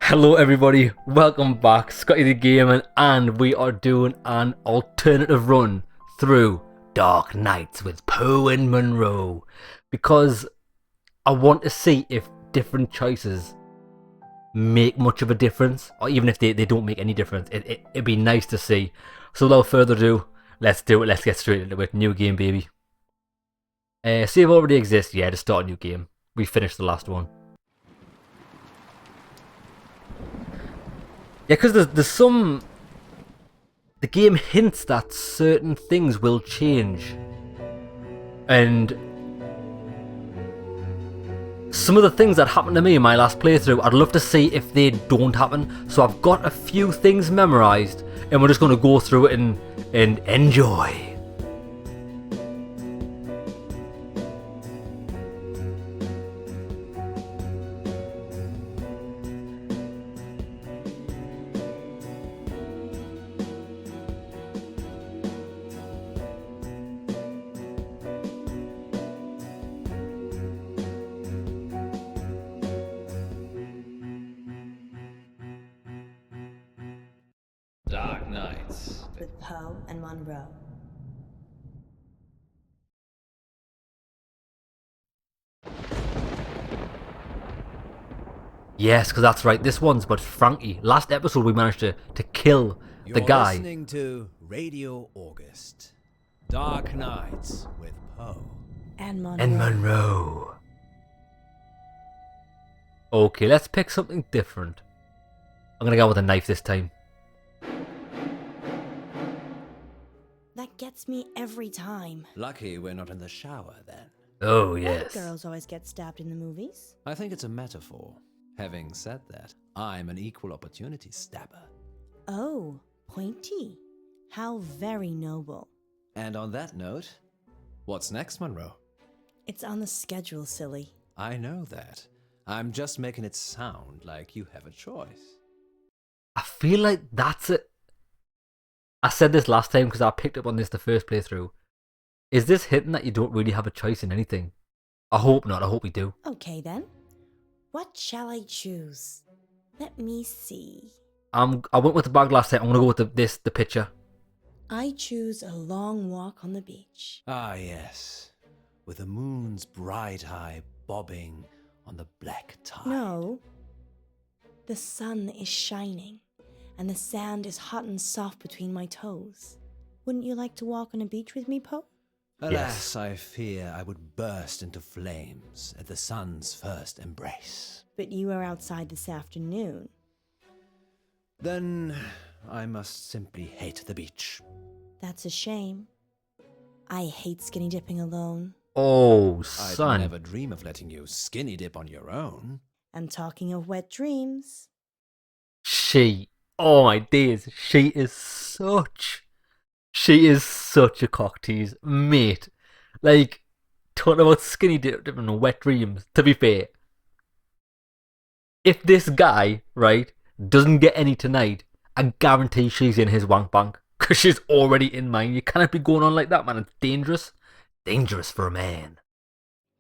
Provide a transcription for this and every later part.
Hello everybody, welcome back, ScottyDGaming, and we are doing an alternative run through Dark Nights with Poe and Munro, because I want to see if different choices make much of a difference, or even if they don't make any difference. It'd be nice to see. So without further ado, let's do it, let's get straight into it. New game, baby. Save already exists, yeah, to start a new game. We finished the last one. Yeah, because there's some... The game hints that certain things will change. And... some of the things that happened to me in my last playthrough, I'd love to see if they don't happen. So I've got a few things memorised, and we're just going to go through it and enjoy. Dark Nights with Poe and Munro. Yes, because that's right, this one's about Frankie. Last episode we managed to kill the guy. You're listening to Radio August. Dark Nights with Poe And Munro. And Munro. Okay, let's pick something different. I'm gonna go with a knife this time. That gets me every time. Lucky we're not in the shower then. Oh, Why yes. do girls always get stabbed in the movies? I think it's a metaphor. Having said that, I'm an equal opportunity stabber. Oh, pointy. How very noble. And on that note, what's next, Munro? It's on the schedule, silly. I know that. I'm just making it sound like you have a choice. I feel like that's it. I said this last time because I picked up on this the first playthrough. Is this hinting that you don't really have a choice in anything? I hope not, I hope we do. Okay then. What shall I choose? Let me see. I went with the bag last time, I'm gonna go with the picture. I choose a long walk on the beach. Ah, yes. With the moon's bright eye bobbing on the black tide. No. The sun is shining, and the sand is hot and soft between my toes. Wouldn't you like to walk on a beach with me, Poe? Alas, Yes. I fear I would burst into flames at the sun's first embrace. But you are outside this afternoon. Then I must simply hate the beach. That's a shame. I hate skinny dipping alone. Oh, I'd son. never dream of letting you skinny dip on your own. And talking of wet dreams, Oh my days, she is such a cock tease, mate. Like, talking about skinny dipping and wet dreams, to be fair. If this guy, right, doesn't get any tonight, I guarantee she's in his wank bank. Because she's already in mine. You cannot be going on like that, man. It's dangerous. Dangerous for a man.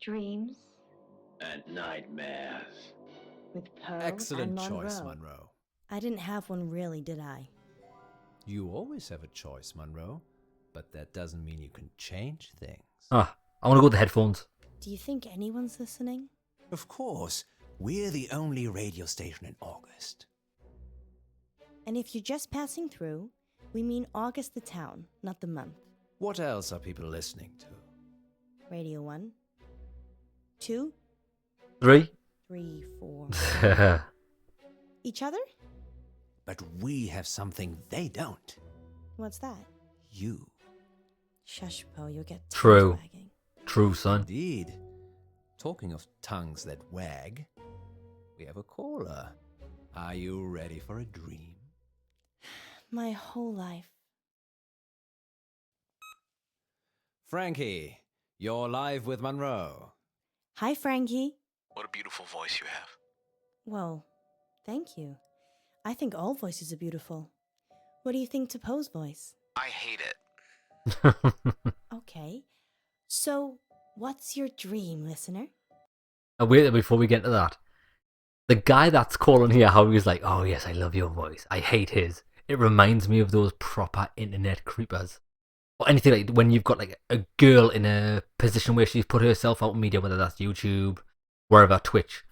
dreams And nightmares. with Poe Excellent and choice, Munro. Munro. I didn't have one really, did I? You always have a choice, Munro. But that doesn't mean you can change things. Ah, I want to go with the headphones. Do you think anyone's listening? Of course, we're the only radio station in August. And if you're just passing through, we mean August the town, not the month. What else are people listening to? Radio 1, 2, 3. 3, 4. True. Each other? But we have something they don't. What's that? You. Shush, Poe, you'll get True. tongue wagging. Son. Indeed. Talking of tongues that wag, we have a caller. Are you ready for a dream? My whole life. Frankie, you're live with Munro. Hi, Frankie. What a beautiful voice you have. Well, thank you. I think all voices are beautiful. What do you think to Poe's voice? I hate it. Okay. So, what's your dream, listener? Wait, before we get to that. The guy that's calling here, how he's like, oh yes, I love your voice. I hate his. It reminds me of those proper internet creepers. Or anything like when you've got like a girl in a position where she's put herself out in media, whether that's YouTube, wherever, Twitch,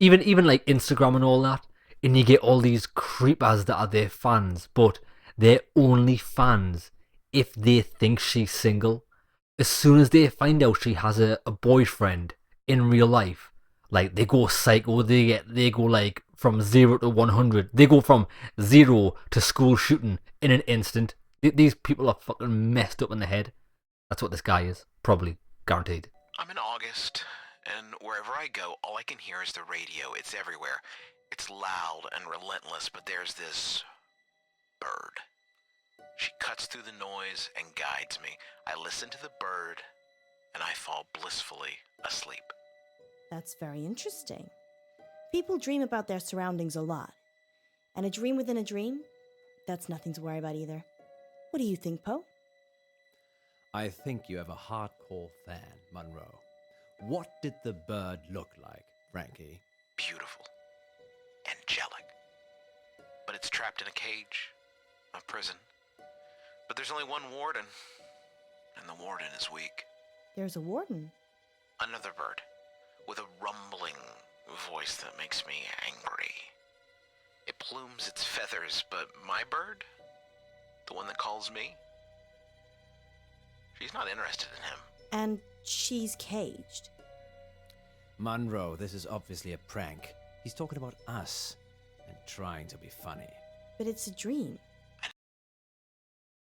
even like Instagram and all that, and you get all these creepers that are their fans, but they're only fans if they think she's single. As soon as they find out she has a boyfriend in real life, like they go psycho. They go like from 0 to 100. They go from 0 to school shooting in an instant. These people are fucking messed up in the head. That's what this guy is, probably, guaranteed. I'm in August, and wherever I go, all I can hear is the radio. It's everywhere. It's loud and relentless, but there's this bird. She cuts through the noise and guides me. I listen to the bird, and I fall blissfully asleep. That's very interesting. People dream about their surroundings a lot. And a dream within a dream? That's nothing to worry about either. What do you think, Poe? I think you have a hardcore fan, Munro. What did the bird look like, Frankie? Beautiful. Angelic. But it's trapped in a cage. A prison. But there's only one warden. And the warden is weak. There's a warden. Another bird. With a rumbling voice that makes me angry. It plumes its feathers, but my bird? The one that calls me? She's not interested in him. And she's caged. Munro, this is obviously a prank. He's talking about us and trying to be funny. But it's a dream.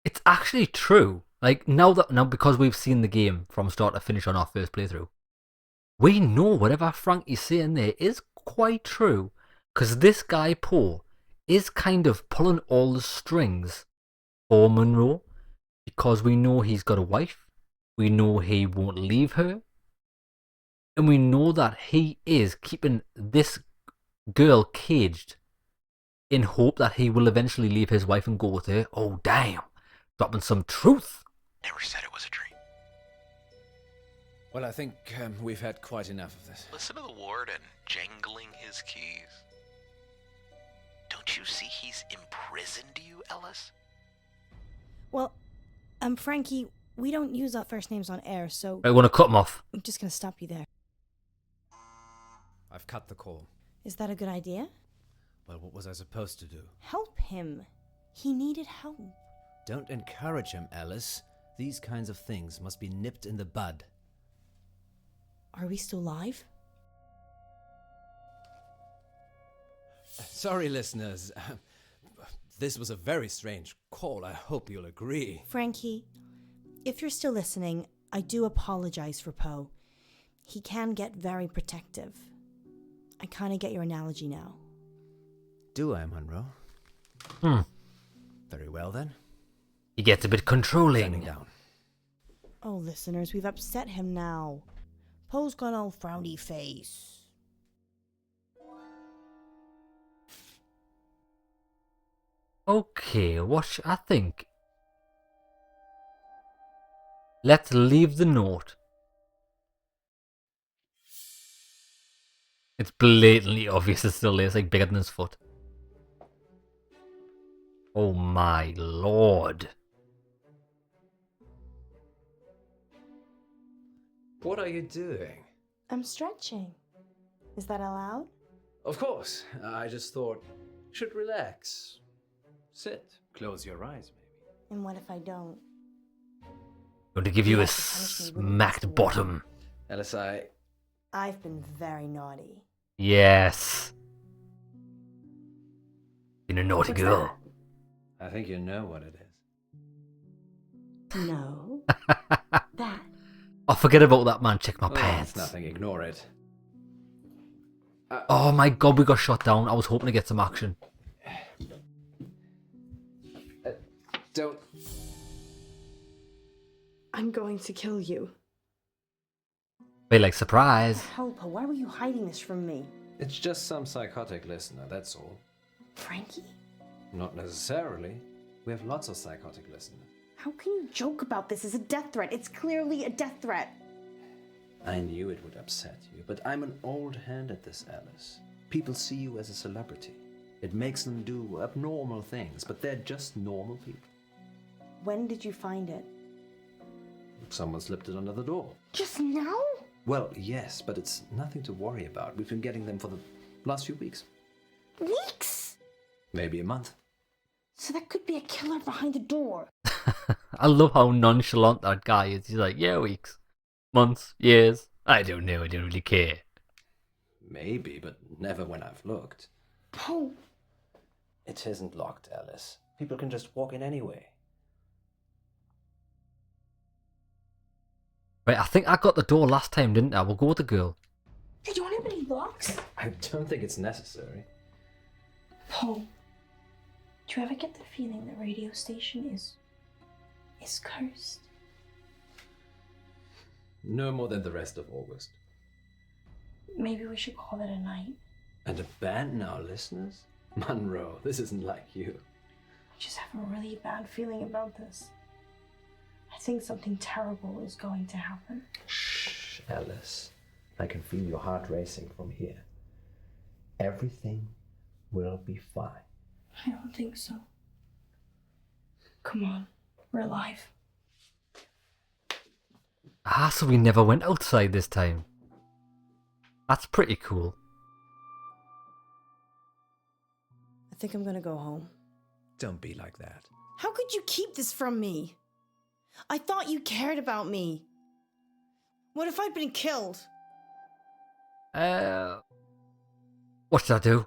It's actually true. Like now because we've seen the game from start to finish on our first playthrough, we know whatever Frankie's saying there is quite true. Because this guy Poe is kind of pulling all the strings for Munro, because we know he's got a wife, we know he won't leave her, and we know that he is keeping this girl caged in hope that he will eventually leave his wife and go with her. Oh damn, dropping some truth. Never said it was a dream. Well, I think we've had quite enough of this. Listen to the warden jangling his keys. Don't you see he's imprisoned you, Ellis? Well, Frankie, we don't use our first names on air, so I want to cut him off. I'm just gonna stop you there. I've cut the call. Is that a good idea? Well, what was I supposed to do? Help him. He needed help. Don't encourage him, Alice. These kinds of things must be nipped in the bud. Are we still live? Sorry, listeners. This was a very strange call. I hope you'll agree. Frankie, if you're still listening, I do apologize for Poe. He can get very protective. I kind of get your analogy now. Do I, Munro? Very well, then. He gets a bit controlling. Standing down. Oh, listeners, we've upset him now. Poe's got all frowny face. Okay, I think. Let's leave the note. It's blatantly obvious it's still there. It's like bigger than his foot. Oh my lord. What are you doing? I'm stretching. Is that allowed? Of course. I just thought you should relax. Sit. Close your eyes, maybe. And what if I don't? Going to give you a have to punish me with smacked this bottom. Alice, I've been very naughty. Yes. Been a naughty What's girl. I think you know what it is. No. That. Oh, forget about that, man. Check my Oh, pants. it's nothing. Ignore it. Oh my god, we got shot down. I was hoping to get some action. Don't. I'm going to kill you. Be like, surprise. Help, why were you hiding this from me? It's just some psychotic listener, that's all. Frankie? Not necessarily. We have lots of psychotic listeners. How can you joke about this as a death threat? It's clearly a death threat. I knew it would upset you, but I'm an old hand at this, Alice. People see you as a celebrity. It makes them do abnormal things, but they're just normal people. When did you find it? Someone slipped it under the door. Just now? Well, yes, but it's nothing to worry about. We've been getting them for the last few weeks. Weeks? Maybe a month. So there could be a killer behind the door. I love how nonchalant that guy is. He's like, yeah, weeks, months, years. I don't know. I don't really care. Maybe, but never when I've looked. Poe. It isn't locked, Alice. People can just walk in anyway. Right, I think I got the door last time, didn't I? We'll go with the girl. You don't have any locks? I don't think it's necessary. Poe, do you ever get the feeling the radio station is cursed? No more than the rest of August. Maybe we should call it a night. And abandon our listeners? Munro, this isn't like you. I just have a really bad feeling about this. I think something terrible is going to happen. Shh, Alice. I can feel your heart racing from here. Everything will be fine. I don't think so. Come on, we're alive. Ah, so we never went outside this time. That's pretty cool. I think I'm gonna go home. Don't be like that. How could you keep this from me? I thought you cared about me. What if I'd been killed? What should I do?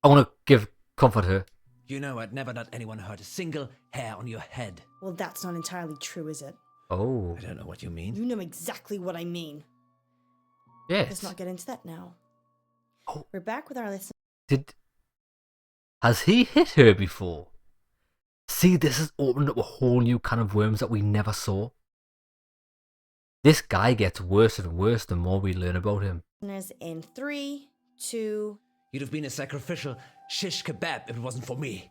I want to give comfort her. You know I'd never let anyone hurt a single hair on your head. Well, that's not entirely true, is it? Oh. I don't know what you mean. You know exactly what I mean. Yes. Let's not get into that now. Oh. We're back with our listeners. Has he hit her before? See, this has opened up a whole new can of worms that we never saw. This guy gets worse and worse the more we learn about him. In 3, 2... You'd have been a sacrificial shish kebab if it wasn't for me.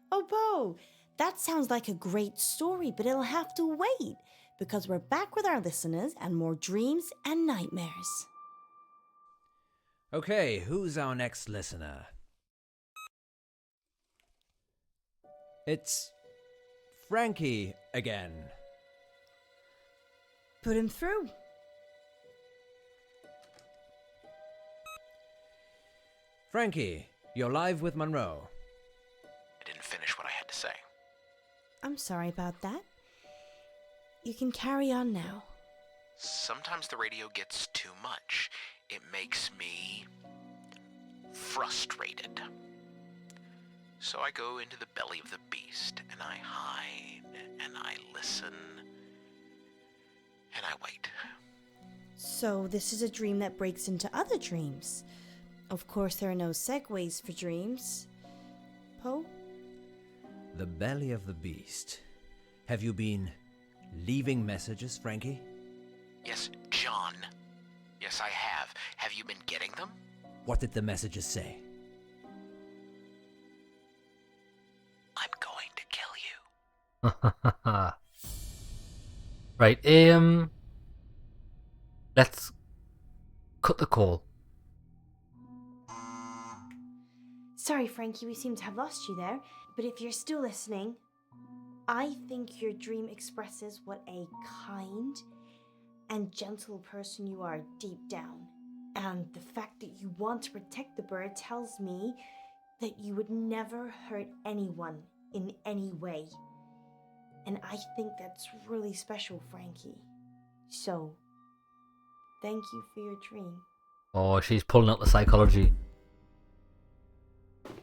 Oh, Poe, that sounds like a great story, but it'll have to wait, because we're back with our listeners and more dreams and nightmares. Okay, who's our next listener? It's Frankie again. Put him through. Frankie, you're live with Munro. I didn't finish what I had to say. I'm sorry about that. You can carry on now. Sometimes the radio gets too much. It makes me frustrated. So I go into the belly of the beast, and I hide, and I listen, and I wait. So this is a dream that breaks into other dreams. Of course, there are no segues for dreams. Poe? The belly of the beast. Have you been leaving messages, Frankie? Yes, John. Yes, I have. Have you been getting them? What did the messages say? I'm going to kill you. Right, let's cut the call. Sorry, Frankie, we seem to have lost you there. But if you're still listening, I think your dream expresses what a kind and gentle person you are deep down. And the fact that you want to protect the bird tells me that you would never hurt anyone in any way. And I think that's really special, Frankie. So, thank you for your dream. Oh, she's pulling out the psychology.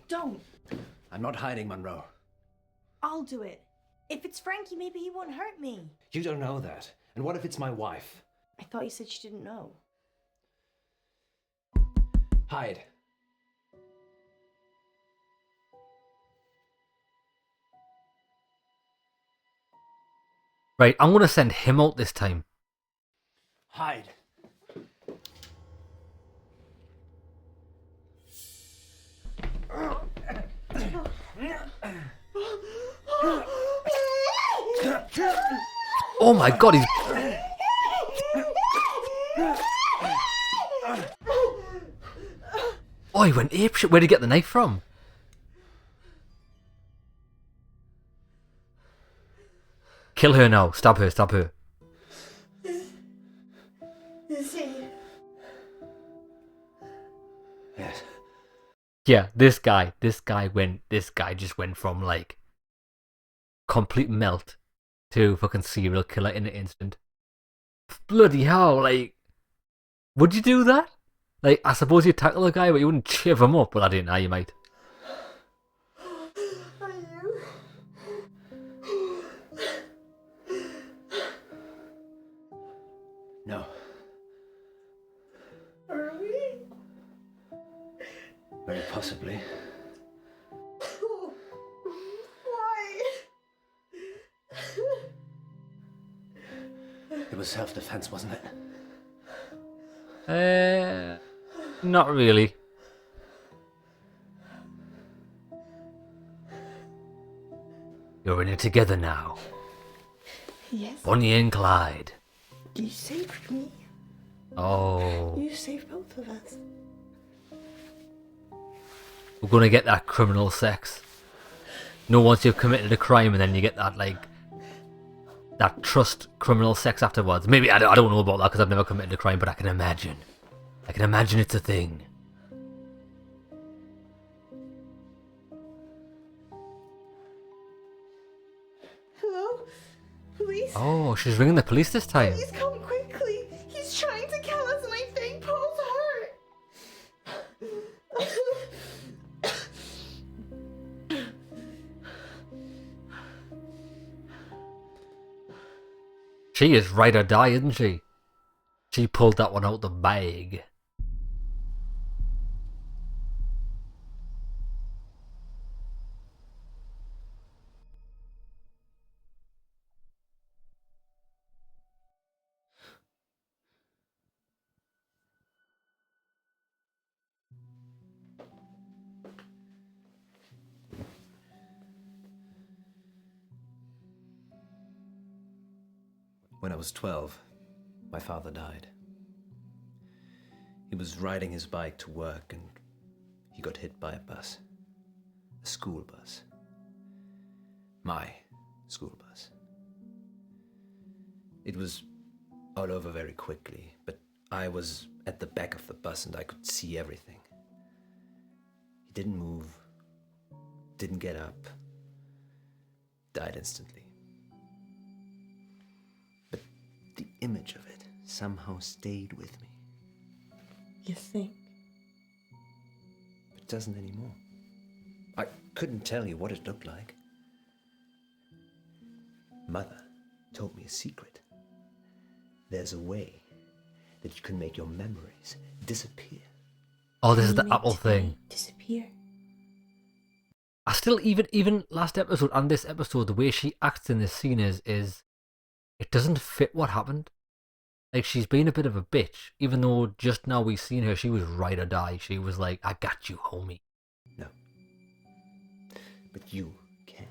Don't! I'm not hiding, Munro. I'll do it. If it's Frankie, maybe he won't hurt me. You don't know that. And what if it's my wife? I thought you said she didn't know. Hide. Right, I'm gonna send him out this time. Hide. Oh my god, he's... Oh, he went apeshit. Where'd he get the knife from? Kill her now. Stab her, stab her. Is he? Yes. Yeah, this guy just went from like complete melt to fucking serial killer in an instant. Bloody hell, like, would you do that? Like, I suppose you'd tackle the guy, but you wouldn't chiv him up. Well, I didn't know you might. Are you? No. Are we? Very possibly. Why? It was self-defense, wasn't it? Not really. You're in it together now. Yes. Bonnie and Clyde. You saved me. Oh. You saved both of us. We're gonna get that criminal sex. No, once you've committed a crime and then you get that, like, that trust criminal sex afterwards. Maybe, I don't know about that because I've never committed a crime, but I can imagine. I can imagine it's a thing. Hello? Police? Oh, she's ringing the police this time. Please come quickly. He's trying to kill us and I think Paul's hurt. She is ride or die, isn't she? She pulled that one out the bag. When I was 12, my father died. He was riding his bike to work and he got hit by a bus. A school bus. My school bus. It was all over very quickly, but I was at the back of the bus and I could see everything. He didn't move, didn't get up, died instantly. But the image of it somehow stayed with me. You think? It doesn't anymore. I couldn't tell you what it looked like. Mother told me a secret. There's a way that you can make your memories disappear. Oh, this is You the make apple today thing. Disappear. I still, even last episode and this episode, the way she acts in this scene is it doesn't fit what happened. Like, she's been a bit of a bitch, even though just now we seen her, she was ride or die. She was like, I got you, homie. No. But you can.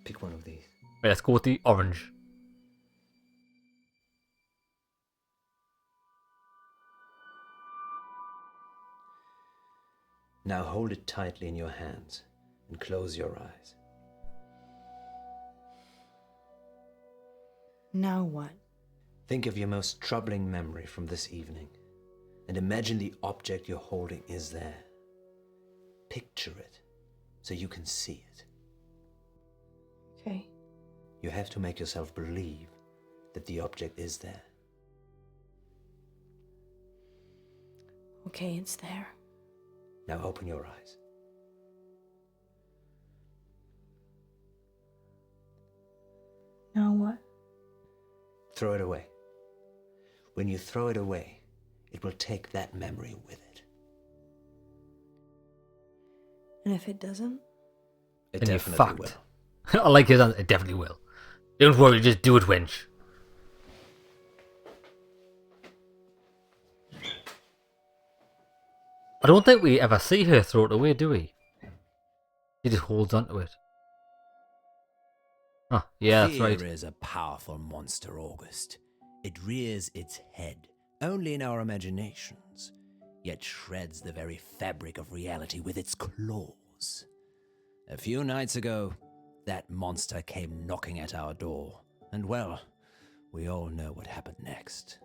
Pick one of these. Right, let's go with the orange. Now hold it tightly in your hands and close your eyes. Now what? Think of your most troubling memory from this evening and imagine the object you're holding is there. Picture it so you can see it. Okay. You have to make yourself believe that the object is there. Okay, it's there. Now open your eyes. Now what? Throw it away. When you throw it away, it will take that memory with it. And if it doesn't? It Then you're definitely fucked. will. I like his answer. It definitely will. Don't worry, just do it, wench. I don't think we ever see her throw it away, do we? She just holds onto it. Huh, yeah, that's right. Fear is a powerful monster, August. It rears its head only in our imaginations, yet shreds the very fabric of reality with its claws. A few nights ago, that monster came knocking at our door, and well, we all know what happened next.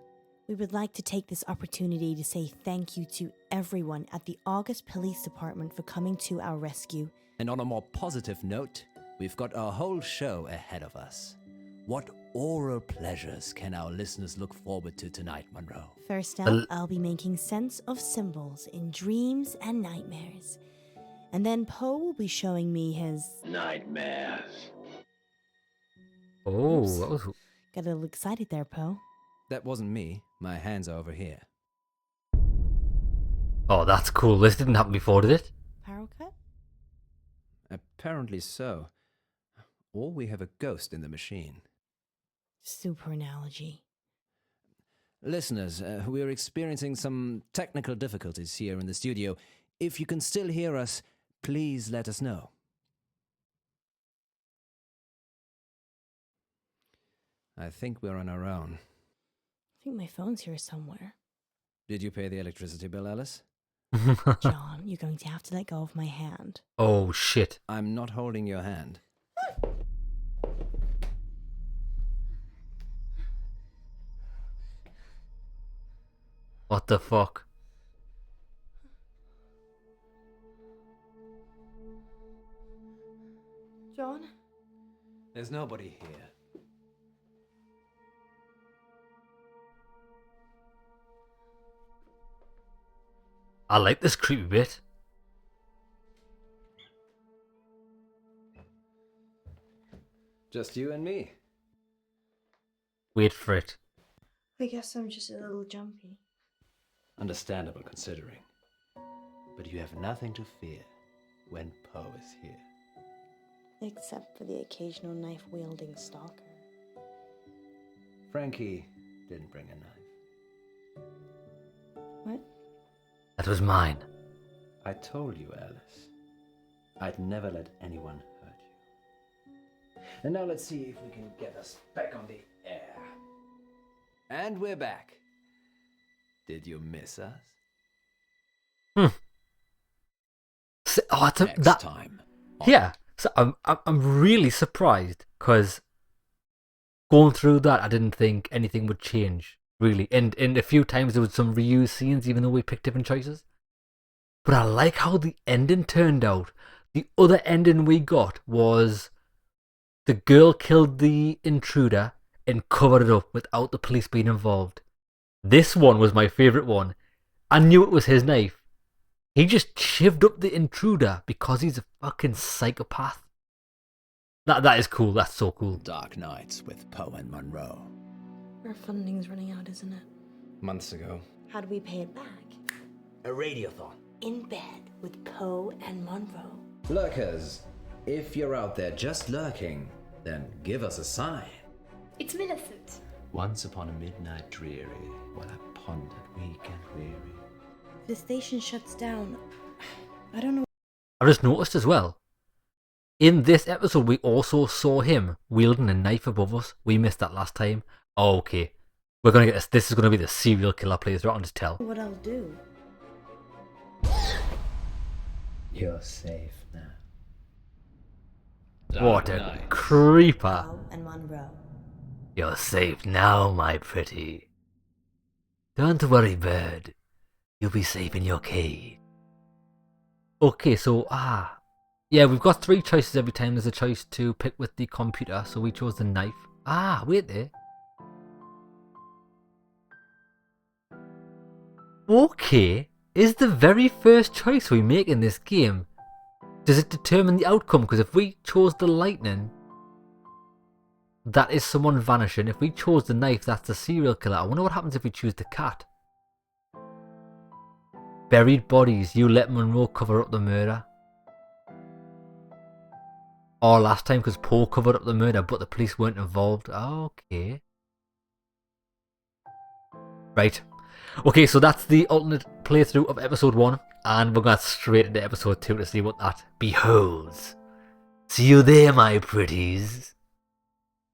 We would like to take this opportunity to say thank you to everyone at the August Police Department for coming to our rescue. And on a more positive note, we've got a whole show ahead of us. What oral pleasures can our listeners look forward to tonight, Munro? First up, I'll be making sense of symbols in dreams and nightmares. And then Poe will be showing me his... nightmares. Oh, Oops. that was... Got a little excited there, Poe. That wasn't me. My hands are over here. Oh, that's cool. This didn't happen before, did it? Power cut? Apparently so. Or we have a ghost in the machine. Super analogy. Listeners, we're experiencing some technical difficulties here in the studio. If you can still hear us, please let us know. I think we're on our own. I think my phone's here somewhere. Did you pay the electricity bill, Alice? John, you're going to have to let go of my hand. Oh, shit. I'm not holding your hand. What the fuck? John? There's nobody here. I like this creepy bit. Just you and me. Wait for it. I guess I'm just a little jumpy. Understandable considering. But you have nothing to fear when Poe is here. Except for the occasional knife-wielding stalker. Frankie didn't bring a knife. What? That was mine. I told you, Alice. I'd never let anyone hurt you. And now let's see if we can get us back on the air. And we're back. Did you miss us? Oh, it's Next that time. yeah. So I'm really surprised because going through that, I didn't think anything would change really. And a few times there was some reused scenes, even though we picked different choices. But I like how the ending turned out. The other ending we got was the girl killed the intruder and covered it up without the police being involved. This one was my favourite one. I knew it was his knife. He just chivved up the intruder because he's a fucking psychopath. That is cool. That's so cool. Dark Nights with Poe and Munro. Our funding's running out, isn't it? Months ago. How do we pay it back? A radiothon. In bed with Poe and Munro. Lurkers, if you're out there just lurking, then give us a sign. It's Millicent. Once upon a midnight dreary, while I pondered weak and weary. The station shuts down. I don't know. I just noticed as well. In this episode, we also saw him wielding a knife above us. We missed that last time. Oh, okay. We're gonna get this. This is gonna be the serial killer playthrough. I can just tell. what I'll do. You're safe now. What a creeper! Poe and Munro. You're safe now, my pretty. Don't worry, bird. You'll be safe in your cage. Okay, so yeah, we've got 3 choices every time there's a choice to pick with the computer. So we chose the knife. Wait there. Okay, is the very first choice we make in this game, does it determine the outcome? Because if we chose the lightning, that is someone vanishing. If we chose the knife, that's the serial killer. I wonder what happens if we choose the cat. Buried bodies, you let Munro cover up the murder. Or last time because Poe covered up the murder but the police weren't involved. Okay. Right. Okay, so that's the alternate playthrough of episode 1. And we're going straight into episode 2 to see what that beholds. See you there, my pretties.